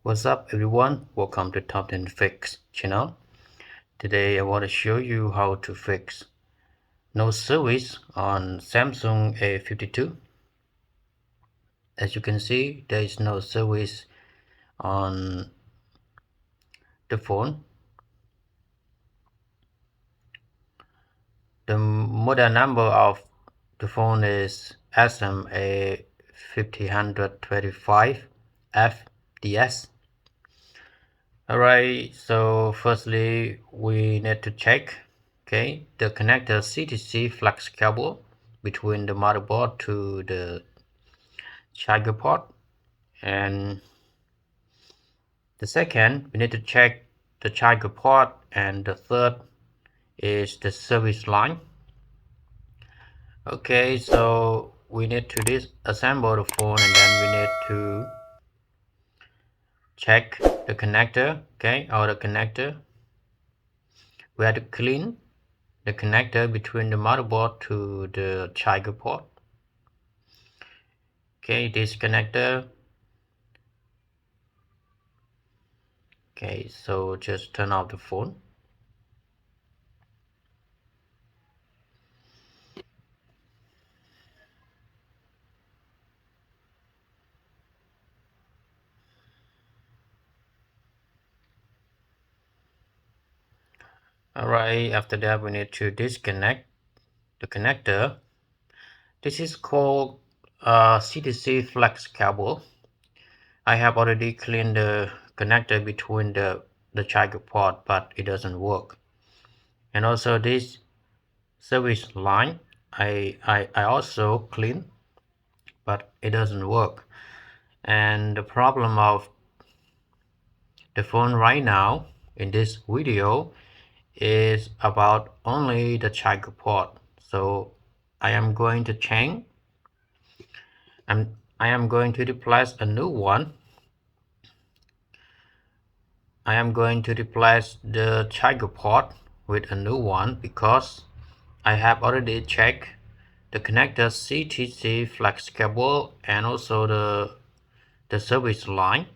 What's up everyone, welcome to TopTeenFix channel. Today I want to show you how to fix no service on Samsung A52. As you can see, there is no service on the phone. The model number of the phone is A5225FDS. Alright, so firstly we need to check the connector CTC flex cable between the motherboard to the charger port, and the second we need to check the charger port, and the third is the service line. Okay, so we need to disassemble the phone, and then we need to check the connector, or the connector. We have to clean the connector between the motherboard to the charger port. This connector. So just turn off the phone. Alright, after that we need to disconnect the connector. This is called CTC flex cable. I have already cleaned the connector between the charger port, but it doesn't work. And also this service line I also clean, but it doesn't work. And the problem of the phone right now in this video is about only the charger port. So I am going to change, and I am going to replace a new one. I am going to replace the charger port with a new one because I have already checked the connector CTC flex cable and also the service line,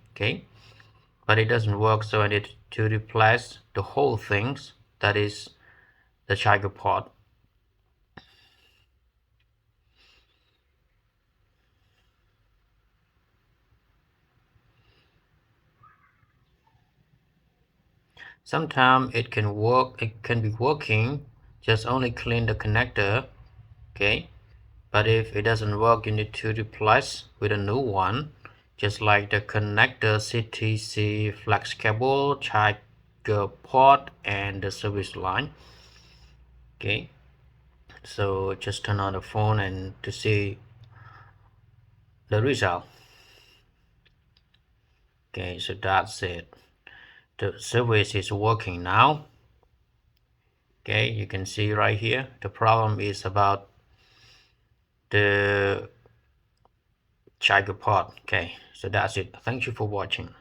but it doesn't work, so I need to replace the whole things, that is the charger port. Sometimes it can be working, just only clean the connector, but if it doesn't work, you need to replace with a new one, just like the connector CTC flex cable, charger port, and the service line. So just turn on the phone and to see the result. So that's it. The service is working now. You can see right here the problem is about the charger port. So that's it. Thank you for watching.